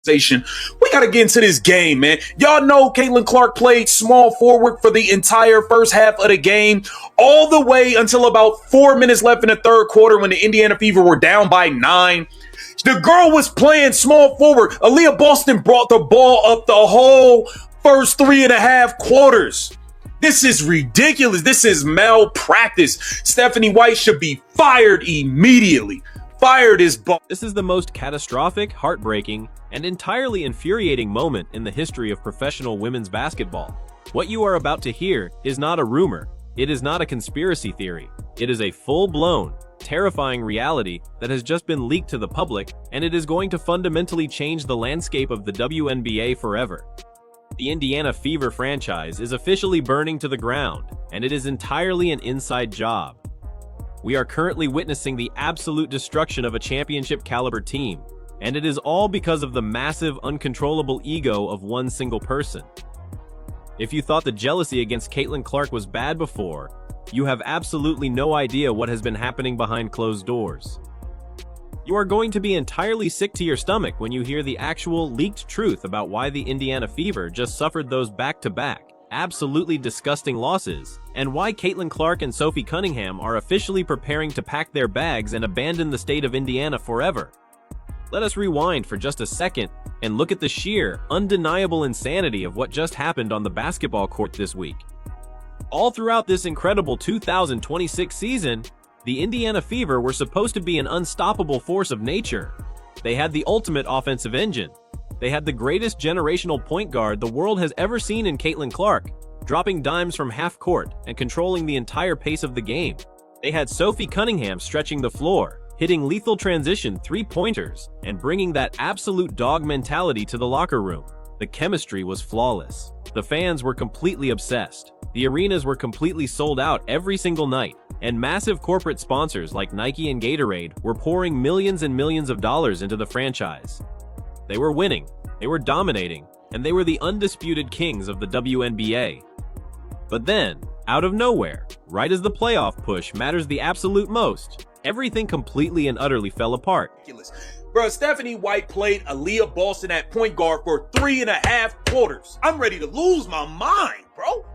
We got to get into this game, man. Y'all know Caitlin Clark played small forward for the entire first half of the game, all the way until about 4 minutes left in the third quarter when the Indiana Fever were down by 9. The girl was playing small forward. Aaliyah Boston brought the ball up the whole first 3.5 quarters. This is ridiculous. This is malpractice. Stephanie White should be fired immediately. Fired is This is the most catastrophic, heartbreaking, and entirely infuriating moment in the history of professional women's basketball. What you are about to hear is not a rumor. It is not a conspiracy theory. It is a full-blown, terrifying reality that has just been leaked to the public, and it is going to fundamentally change the landscape of the WNBA forever. The Indiana Fever franchise is officially burning to the ground, and it is entirely an inside job. We are currently witnessing the absolute destruction of a championship-caliber team, and it is all because of the massive, uncontrollable ego of one single person. If you thought the jealousy against Caitlin Clark was bad before, you have absolutely no idea what has been happening behind closed doors. You are going to be entirely sick to your stomach when you hear the actual leaked truth about why the Indiana Fever just suffered those back-to-back, absolutely disgusting losses, and why Caitlin Clark and Sophie Cunningham are officially preparing to pack their bags and abandon the state of Indiana forever. Let us rewind for just a second and look at the sheer, undeniable insanity of what just happened on the basketball court this week. All throughout this incredible 2026 season, the Indiana Fever were supposed to be an unstoppable force of nature. They had the ultimate offensive engine. They had the greatest generational point guard the world has ever seen in Caitlin Clark, dropping dimes from half court and controlling the entire pace of the game. They had Sophie Cunningham stretching the floor, hitting lethal transition three-pointers, and bringing that absolute dog mentality to the locker room. The chemistry was flawless. The fans were completely obsessed. The arenas were completely sold out every single night, and massive corporate sponsors like Nike and Gatorade were pouring millions and millions of dollars into the franchise. They were winning, they were dominating, and they were the undisputed kings of the WNBA. But then, out of nowhere, right as the playoff push matters the absolute most, everything completely and utterly fell apart. Bro, Stephanie White played Aaliyah Boston at point guard for 3.5 quarters. I'm ready to lose my mind, bro.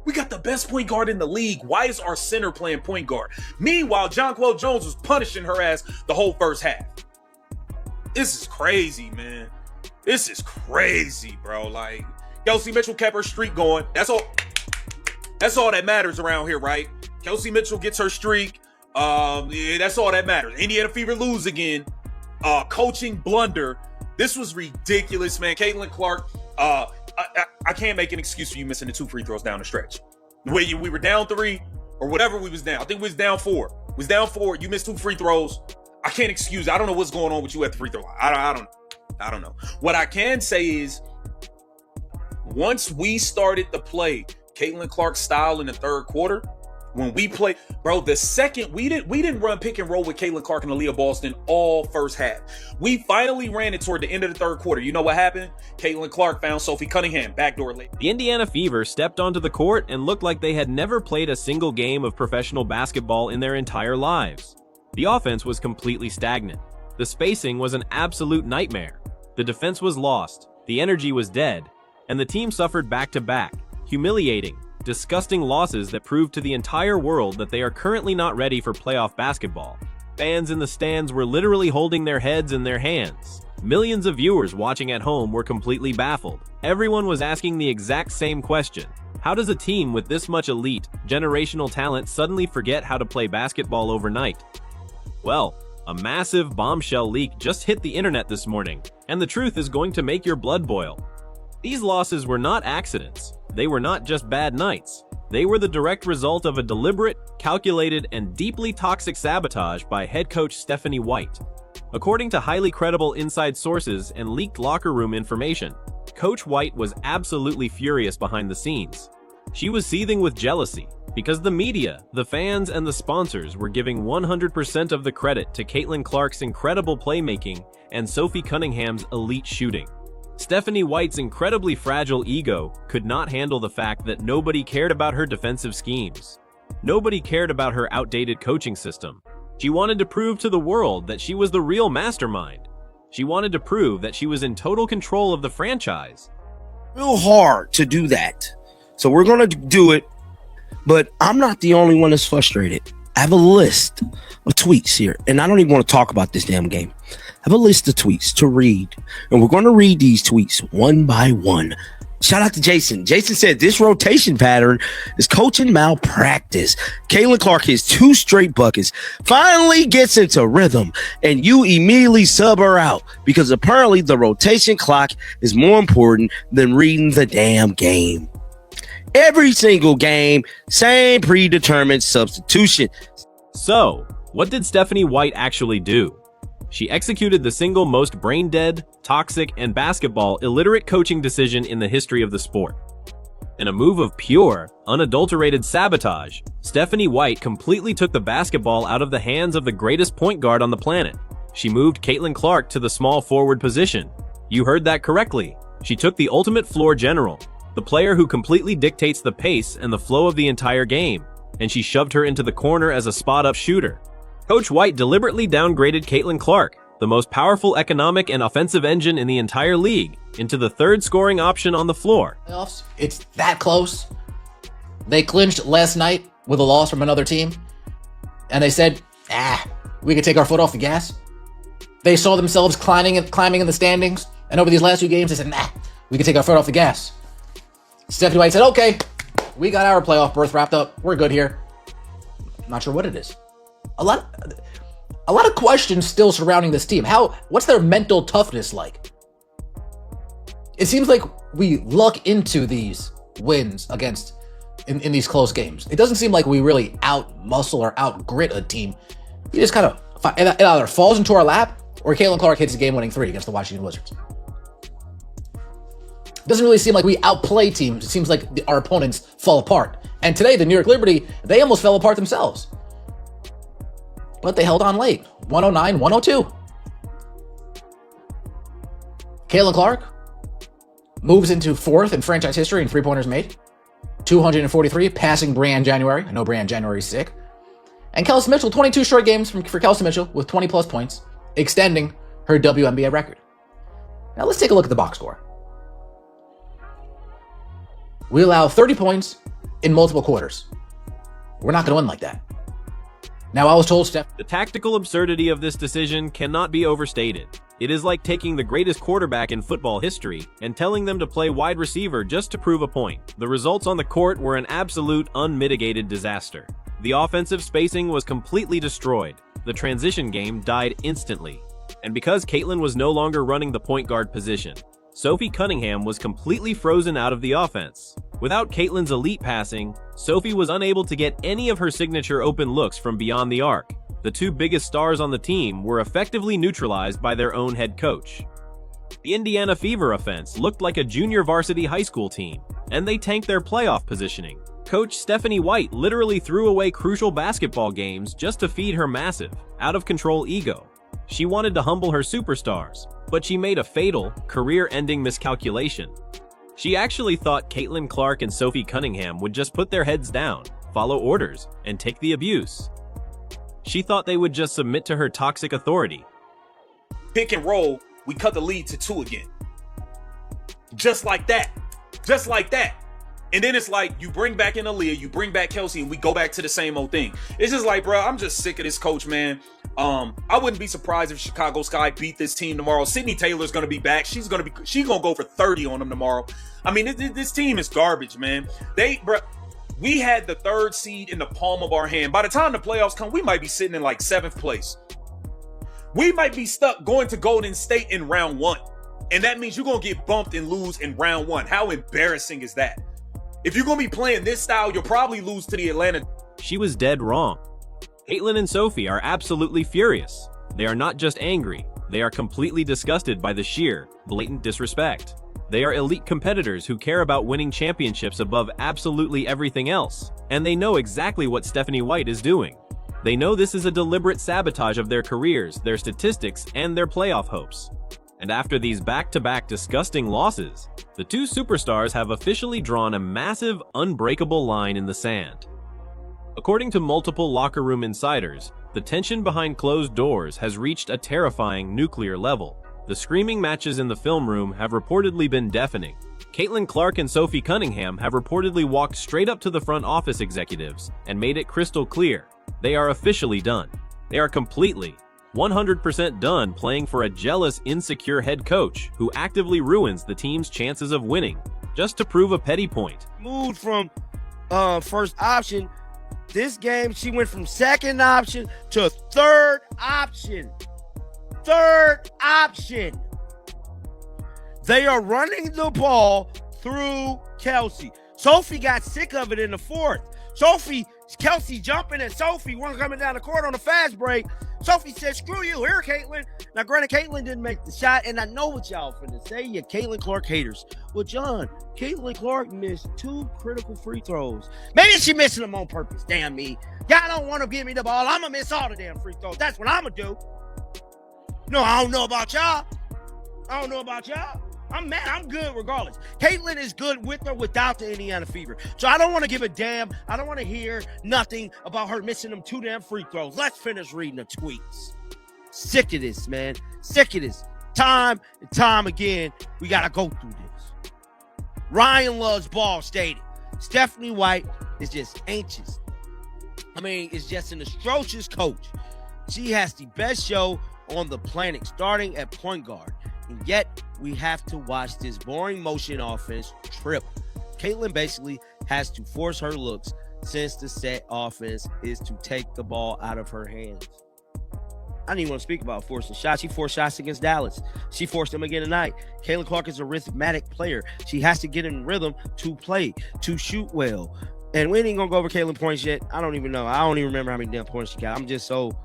We got the best point guard in the league. Why is our center playing point guard? Meanwhile, Jonquel Jones was punishing her ass the whole first half. This is crazy, man. This is crazy, bro. Like, Kelsey Mitchell kept her streak going. That's all that matters around here, right? Kelsey Mitchell gets her streak. Yeah, that's all that matters. Indiana Fever lose again. Coaching blunder. This was ridiculous, man. Caitlin Clark, I can't make an excuse for you missing the 2 free throws down the stretch. We were down 3 or whatever we was down. I think we was down 4. We was down 4. You missed 2 free throws. I can't excuse. I don't know what's going on with you at the free throw line. I don't know. What I can say is, once we started to play Caitlin Clark's style in the third quarter, when we played, bro, the second we didn't run pick and roll with Caitlin Clark and Aaliyah Boston all first half. We finally ran it toward the end of the third quarter. You know what happened? Caitlin Clark found Sophie Cunningham backdoor late. The Indiana Fever stepped onto the court and looked like they had never played a single game of professional basketball in their entire lives. The offense was completely stagnant. The spacing was an absolute nightmare. The defense was lost, the energy was dead, and the team suffered back-to-back, humiliating, disgusting losses that proved to the entire world that they are currently not ready for playoff basketball. Fans in the stands were literally holding their heads in their hands. Millions of viewers watching at home were completely baffled. Everyone was asking the exact same question. How does a team with this much elite, generational talent suddenly forget how to play basketball overnight? Well, a massive bombshell leak just hit the internet this morning, and the truth is going to make your blood boil. These losses were not accidents. They were not just bad nights. They were the direct result of a deliberate, calculated, and deeply toxic sabotage by head coach Stephanie White. According to highly credible inside sources and leaked locker room information, Coach White was absolutely furious behind the scenes. She was seething with jealousy because the media, the fans, and the sponsors were giving 100% of the credit to Caitlin Clark's incredible playmaking and Sophie Cunningham's elite shooting. Stephanie White's incredibly fragile ego could not handle the fact that nobody cared about her defensive schemes. Nobody cared about her outdated coaching system. She wanted to prove to the world that she was the real mastermind. She wanted to prove that she was in total control of the franchise. Real hard to do that. So we're going to do it, but I'm not the only one that's frustrated. I have a list of tweets here, and I don't even want to talk about this damn game. I have a list of tweets to read, and we're going to read these tweets one by one. Shout out to Jason. Jason said this rotation pattern is coaching malpractice. Caitlin Clark hits 2 straight buckets, finally gets into rhythm, and you immediately sub her out because apparently the rotation clock is more important than reading the damn game. Every single game, same predetermined substitution. So, what did Stephanie White actually do? She executed the single most brain-dead, toxic, and basketball illiterate coaching decision in the history of the sport. In a move of pure, unadulterated sabotage, Stephanie White completely took the basketball out of the hands of the greatest point guard on the planet. She moved Caitlin Clark to the small forward position. You heard that correctly. She took the ultimate floor general, the player who completely dictates the pace and the flow of the entire game, and she shoved her into the corner as a spot-up shooter. Coach White deliberately downgraded Caitlin Clark, the most powerful economic and offensive engine in the entire league, into the third scoring option on the floor. Playoffs, it's that close. They clinched last night with a loss from another team, and they said, we could take our foot off the gas. They saw themselves climbing in the standings, and over these last 2 games, they said, we could take our foot off the gas. Stephanie White said, okay, we got our playoff berth wrapped up. We're good here. Not sure what it is. A lot of questions still surrounding this team. What's their mental toughness like? It seems like we luck into these wins in these close games. It doesn't seem like we really out-muscle or out-grit a team. You just kind of, it either falls into our lap or Caitlin Clark hits a game-winning 3 against the Washington Wizards. It doesn't really seem like we outplay teams. It seems like our opponents fall apart. And today, the New York Liberty, they almost fell apart themselves. But they held on late, 109-102. Caitlin Clark moves into 4th in franchise history in 3-pointers made, 243, passing Brianne January. I know Brianne January's sick. And Kelsey Mitchell, 22 straight games for Kelsey Mitchell with 20-plus points, extending her WNBA record. Now let's take a look at the box score. We allow 30 points in multiple quarters. We're not going to win like that. Now, I was told, the tactical absurdity of this decision cannot be overstated. It is like taking the greatest quarterback in football history and telling them to play wide receiver just to prove a point. The results on the court were an absolute, unmitigated disaster. The offensive spacing was completely destroyed. The transition game died instantly. And because Caitlin was no longer running the point guard position, Sophie Cunningham was completely frozen out of the offense. Without Caitlin's elite passing, Sophie was unable to get any of her signature open looks from beyond the arc. The 2 biggest stars on the team were effectively neutralized by their own head coach. The Indiana Fever offense looked like a junior varsity high school team, and they tanked their playoff positioning. Coach Stephanie White literally threw away crucial basketball games just to feed her massive, out-of-control ego. She wanted to humble her superstars, but she made a fatal, career-ending miscalculation. She actually thought Caitlin Clark and Sophie Cunningham would just put their heads down, follow orders, and take the abuse. She thought they would just submit to her toxic authority. Pick and roll, we cut the lead to 2 again. Just like that. Just like that. And then it's like, you bring back in Aaliyah, you bring back Kelsey, and we go back to the same old thing. It's just like, bro, I'm just sick of this coach, man. I wouldn't be surprised if Chicago Sky beat this team tomorrow. Sydney Taylor's going to be back. She's going to go for 30 on them tomorrow. I mean, this team is garbage, man. We had the 3rd seed in the palm of our hand. By the time the playoffs come, we might be sitting in like 7th place. We might be stuck going to Golden State in round 1. And that means you're going to get bumped and lose in round 1. How embarrassing is that? If you're going to be playing this style, you'll probably lose to the Atlanta. She was dead wrong. Caitlin and Sophie are absolutely furious. They are not just angry, they are completely disgusted by the sheer, blatant disrespect. They are elite competitors who care about winning championships above absolutely everything else, and they know exactly what Stephanie White is doing. They know this is a deliberate sabotage of their careers, their statistics, and their playoff hopes. And after these back-to-back disgusting losses, the 2 superstars have officially drawn a massive, unbreakable line in the sand. According to multiple locker room insiders, the tension behind closed doors has reached a terrifying nuclear level. The screaming matches in the film room have reportedly been deafening. Clark and Sophie Cunningham have reportedly walked straight up to the front office executives and made it crystal clear they are officially done. They are completely, 100% done playing for a jealous, insecure head coach who actively ruins the team's chances of winning just to prove a petty point. Moved from first option. This game, she went from second option to third option. Third option. They are running the ball through Kelsey. Sophie got sick of it in the fourth. Kelsey jumping at Sophie, one coming down the court on a fast break. Sophie said, screw you, here, Caitlin. Now, granted, Caitlin didn't make the shot, and I know what y'all finna say, you Caitlin Clark haters. Well, John, Caitlin Clark missed 2 critical free throws. Maybe she missing them on purpose, damn me. Y'all don't want to give me the ball, I'm gonna miss all the damn free throws. That's what I'm gonna do. No, I don't know about y'all. I'm mad. I'm good regardless. Caitlin is good with or without the Indiana Fever. So I don't want to give a damn. I don't want to hear nothing about her missing them 2 damn free throws. Let's finish reading the tweets. Sick of this, man. Sick of this. Time and time again, we got to go through this. Ryan loves ball stated. Stephanie White is just anxious. It's just an atrocious coach. She has the best show on the planet, starting at point guard. And yet, we have to watch this boring motion offense trip. Caitlin basically has to force her looks since the set offense is to take the ball out of her hands. I didn't even want to speak about forcing shots. She forced shots against Dallas. She forced them again tonight. Caitlin Clark is a rhythmic player. She has to get in rhythm to play, to shoot well. And we ain't going to go over Caitlin points yet. I don't even know. I don't even remember how many damn points she got. I'm just so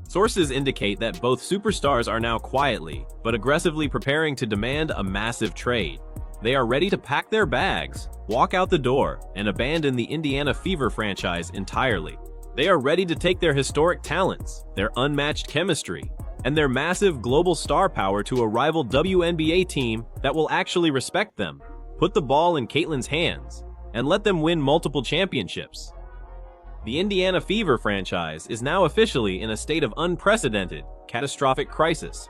Sources indicate that both superstars are now quietly, but aggressively preparing to demand a massive trade. They are ready to pack their bags, walk out the door, and abandon the Indiana Fever franchise entirely. They are ready to take their historic talents, their unmatched chemistry, and their massive global star power to a rival WNBA team that will actually respect them, put the ball in Caitlin's hands, and let them win multiple championships. The Indiana Fever franchise is now officially in a state of unprecedented, catastrophic crisis.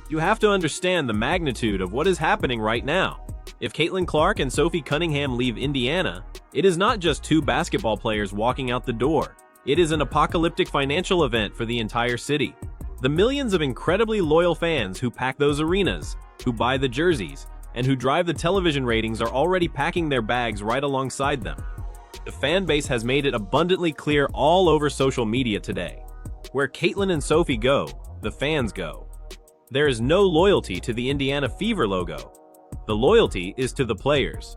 You have to understand the magnitude of what is happening right now. If Caitlin Clark and Sophie Cunningham leave Indiana, it is not just 2 basketball players walking out the door. It is an apocalyptic financial event for the entire city. The millions of incredibly loyal fans who pack those arenas, who buy the jerseys, and who drive the television ratings are already packing their bags right alongside them. The fan base has made it abundantly clear all over social media today. Where Caitlin and Sophie go, the fans go. There is no loyalty to the Indiana Fever logo. The loyalty is to the players.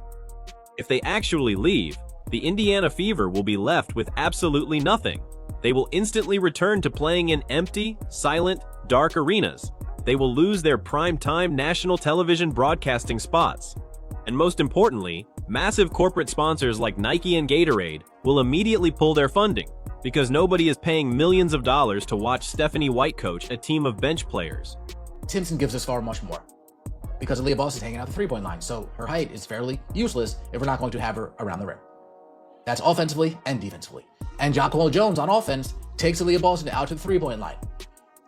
If they actually leave, the Indiana Fever will be left with absolutely nothing. They will instantly return to playing in empty, silent, dark arenas. They will lose their prime-time national television broadcasting spots. And most importantly, massive corporate sponsors like Nike and Gatorade will immediately pull their funding because nobody is paying millions of dollars to watch Stephanie White coach a team of bench players. Timpson gives us far much more because Aaliyah Boston is hanging out the 3-point line, so her height is fairly useless if we're not going to have her around the rim. That's offensively and defensively. And Jonquel Jones on offense takes Aaliyah Boston out to the 3-point line.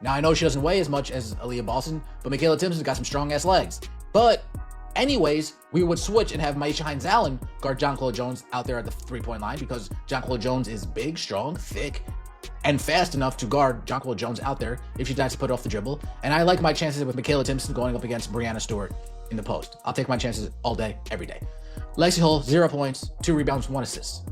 Now, I know she doesn't weigh as much as Aaliyah Boston, but Michaela Timpson's got some strong-ass legs. But anyways, we would switch and have Maisha Hines-Allen guard Jonquel Jones out there at the 3-point line because Jonquel Jones is big, strong, thick, and fast enough to guard Jonquel Jones out there if she decides to put it off the dribble. And I like my chances with Michaela Timpson going up against Brianna Stewart in the post. I'll take my chances all day, every day. Lexi Hull, 0 points, 2 rebounds, 1 assist.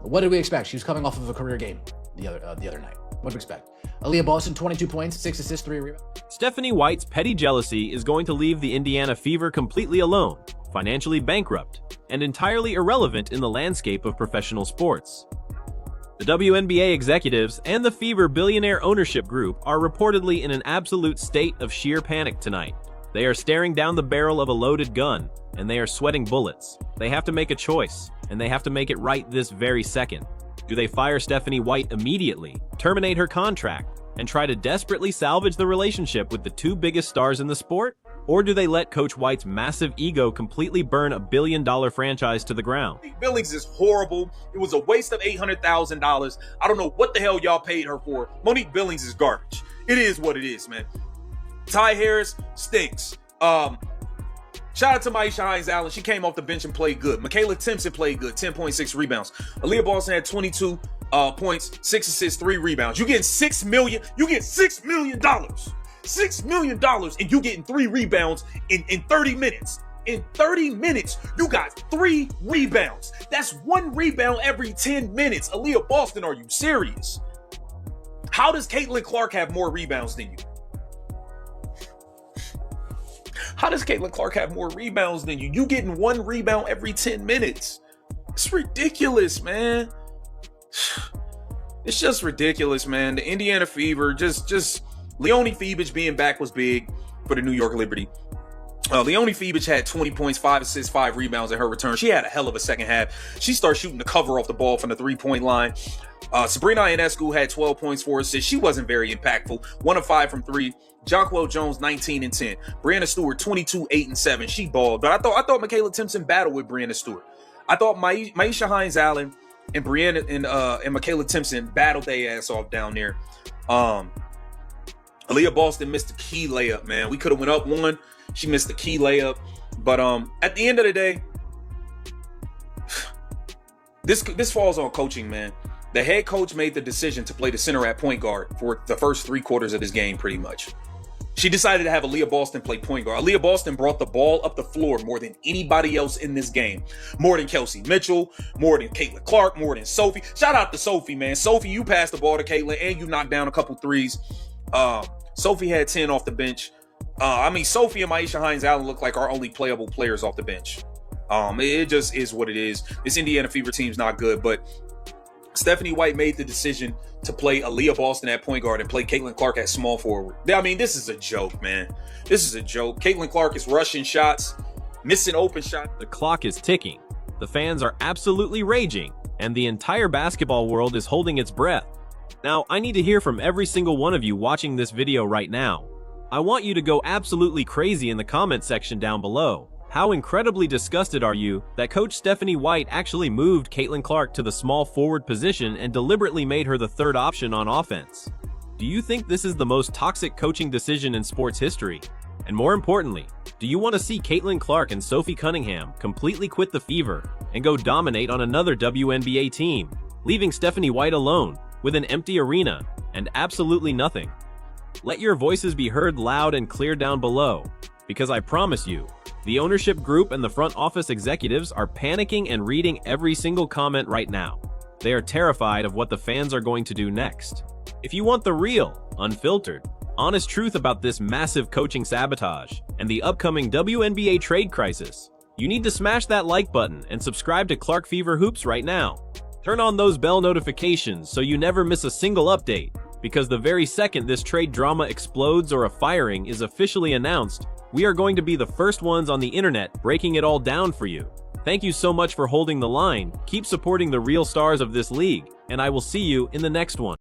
What did we expect? She was coming off of a career game the other night. What did we expect? Aaliyah Boston, 22 points, 6 assists, 3 rebounds. Stephanie White's petty jealousy is going to leave the Indiana Fever completely alone, financially bankrupt, and entirely irrelevant in the landscape of professional sports. The WNBA executives and the Fever billionaire ownership group are reportedly in an absolute state of sheer panic tonight. They are staring down the barrel of a loaded gun, and they are sweating bullets. They have to make a choice, and they have to make it right this very second. Do they fire Stephanie White immediately, terminate her contract, and try to desperately salvage the relationship with the 2 biggest stars in the sport? Or do they let Coach White's massive ego completely burn a billion-dollar franchise to the ground? Monique Billings is horrible. It was a waste of $800,000. I don't know what the hell y'all paid her for. Monique Billings is garbage. It is what it is, man. Ty Harris stinks. Shout out to Maisha Hines-Allen. She came off the bench and played good. Michaela Timpson played good, 10.6 rebounds. Aaliyah Boston had 22 points, 6 assists, 3 rebounds. You getting $6 million. You get $6 million. $6 million, and you getting 3 rebounds in 30 minutes. In 30 minutes, you got 3 rebounds. That's 1 rebound every 10 minutes. Aaliyah Boston, are you serious? How does Caitlin Clark have more rebounds than you? How does Caitlin Clark have more rebounds than you? You getting 1 rebound every 10 minutes. It's ridiculous, man. It's just ridiculous, man. The Indiana Fever, just Leonie Febich being back was big for the New York Liberty. Leonie Febich had 20 points, 5 assists, 5 rebounds in her return. She had a hell of a second half. She started shooting the cover off the ball from the 3-point line. Sabrina Ionescu had 12 points, 4 assists. She wasn't very impactful. 1 of 5 from 3. Jonquel Jones, 19 and 10. Brianna Stewart, 22, 8 and 7. She balled. But I thought Michaela Timpson battled with Brianna Stewart. I thought Maisha Hines-Allen and Brianna and Michaela Timpson battled their ass off down there. Aaliyah Boston missed the key layup, man. We could have went up 1. She missed the key layup. But at the end of the day, this falls on coaching, man. The head coach made the decision to play the center at point guard for the first 3 quarters of this game, pretty much. She decided to have Aaliyah Boston play point guard. Aaliyah Boston brought the ball up the floor more than anybody else in this game. More than Kelsey Mitchell, more than Caitlin Clark, more than Sophie. Shout out to Sophie, man. Sophie, you passed the ball to Caitlin and you knocked down a couple threes. Sophie had 10 off the bench. Sophie and Maisha Hines-Allen look like our only playable players off the bench. It just is what it is. This Indiana Fever team's not good, but Stephanie White made the decision to play Aaliyah Boston at point guard and play Caitlin Clark at small forward. I mean, this is a joke, man. This is a joke. Caitlin Clark is rushing shots, missing open shots. The clock is ticking. The fans are absolutely raging, and the entire basketball world is holding its breath. Now, I need to hear from every single one of you watching this video right now. I want you to go absolutely crazy in the comment section down below. How incredibly disgusted are you that Coach Stephanie White actually moved Caitlin Clark to the small forward position and deliberately made her the 3rd option on offense? Do you think this is the most toxic coaching decision in sports history? And more importantly, do you want to see Caitlin Clark and Sophie Cunningham completely quit the Fever and go dominate on another WNBA team, leaving Stephanie White alone with an empty arena and absolutely nothing? Let your voices be heard loud and clear down below, because I promise you, the ownership group and the front office executives are panicking and reading every single comment right now. They are terrified of what the fans are going to do next. If you want the real, unfiltered, honest truth about this massive coaching sabotage and the upcoming WNBA trade crisis, you need to smash that like button and subscribe to Clark Fever Hoops right now. Turn on those bell notifications so you never miss a single update, because the very second this trade drama explodes or a firing is officially announced, we are going to be the first ones on the internet breaking it all down for you. Thank you so much for holding the line, keep supporting the real stars of this league, and I will see you in the next one.